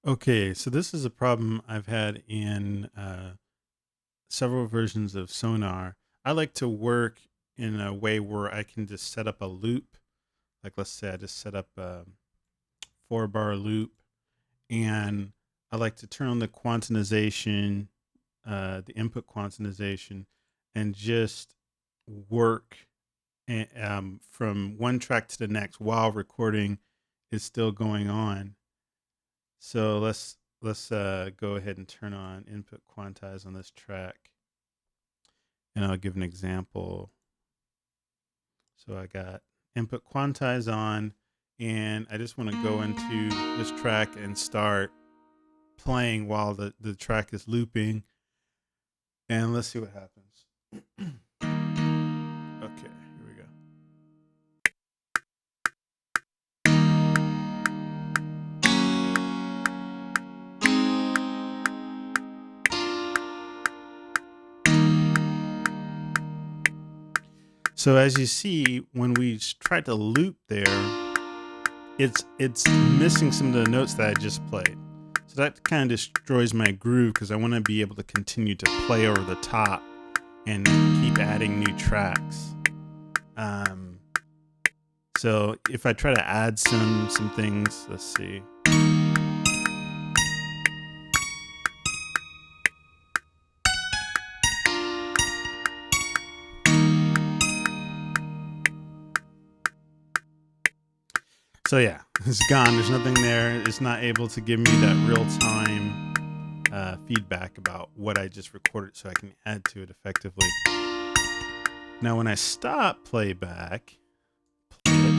Okay, so this is a problem I've had in several versions of Sonar. I like to work in a way where I can just set up a loop. Like, let's say I just set up a 4 bar loop, and I like to turn on the quantization, the input quantization, and just work from one track to the next while recording is still going on. So let's go ahead and turn on input quantize on this track, and I'll give an example. So I got input quantize on, and I just want to go into this track and start playing while the track is looping, and let's see what happens. Okay, here we go. So as you see, when we try to loop there, it's missing some of the notes that I just played. So that kind of destroys my groove because I want to be able to continue to play over the top and keep adding new tracks. Um, so if I try to add some things, let's see. So yeah, it's gone. There's nothing there. It's not able to give me that real time feedback about what I just recorded, so I can add to it effectively. Now, when I stop playback, play it,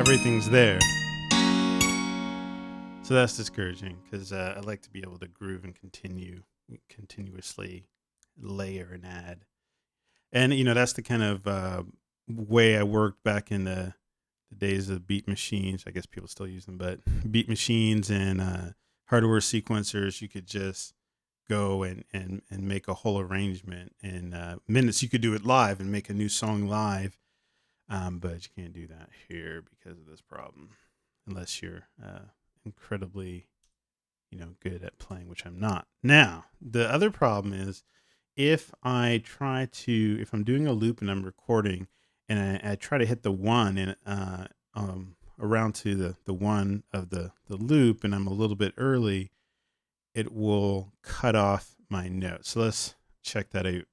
everything's there. So that's discouraging because I like to be able to groove and continuously layer and add. And that's the kind of way I worked back in the days of beat machines. I guess people still use them, but beat machines and hardware sequencers, you could just go and make a whole arrangement in minutes. You could do it live and make a new song live, but you can't do that here because of this problem, unless you're incredibly good at playing, which I'm not. Now, the other problem is if I'm doing a loop and I'm recording and I try to hit the one and around to the one of the loop and I'm a little bit early, it will cut off my note. So let's check that out.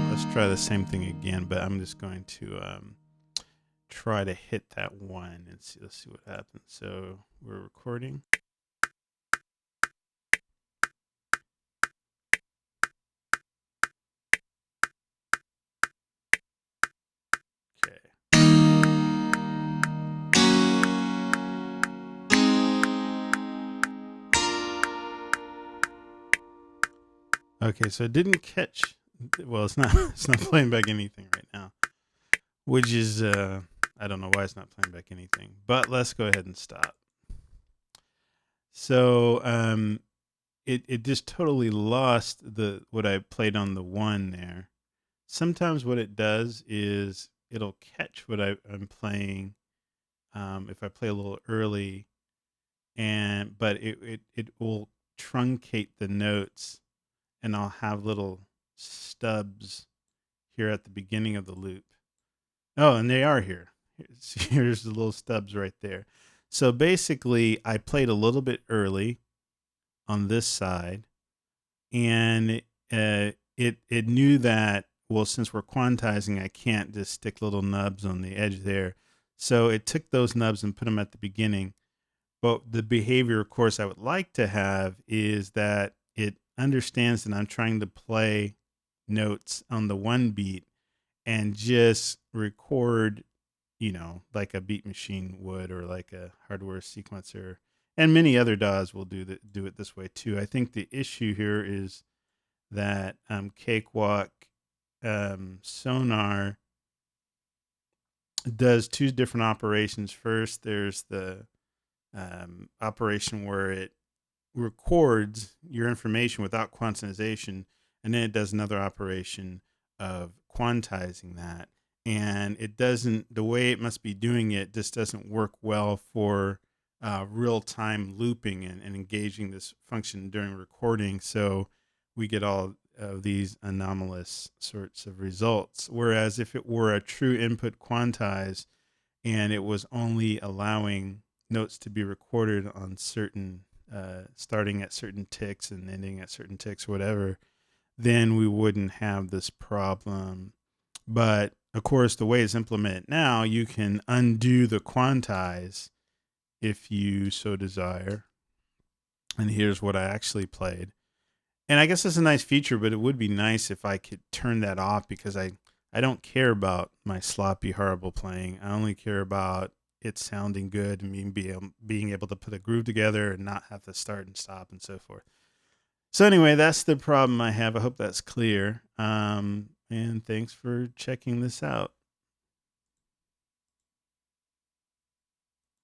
Let's try the same thing again, but I'm just going to try to hit that one and see. Let's see what happens. So we're recording. Okay. Okay, so it didn't catch. Well, it's not. It's not playing back anything right now, which is I don't know why it's not playing back anything. But let's go ahead and stop. So it just totally lost the what I played on the one there. Sometimes what it does is it'll catch what I'm playing if I play a little early, but it will truncate the notes, and I'll have little stubs here at the beginning of the loop. Oh, and they are here. Here's the little stubs right there. So basically, I played a little bit early on this side, and it knew that, well, since we're quantizing, I can't just stick little nubs on the edge there. So it took those nubs and put them at the beginning. But the behavior, of course, I would like to have is that it understands that I'm trying to play notes on the one beat and just record, like a beat machine would, or like a hardware sequencer. And many other DAWs will do it this way too. I think the issue here is that Cakewalk Sonar does two different operations. First, there's the operation where it records your information without quantization, and then it does another operation of quantizing that. And it doesn't, the way it must be doing it just doesn't work well for real time looping and engaging this function during recording. So we get all of these anomalous sorts of results. Whereas if it were a true input quantize and it was only allowing notes to be recorded on certain, starting at certain ticks and ending at certain ticks, whatever, then we wouldn't have this problem. But of course, the way it's implemented now, you can undo the quantize if you so desire. And here's what I actually played. And I guess it's a nice feature, but it would be nice if I could turn that off, because I don't care about my sloppy, horrible playing. I only care about it sounding good and being able to put a groove together and not have to start and stop and so forth. So anyway, that's the problem I have. I hope that's clear. And thanks for checking this out.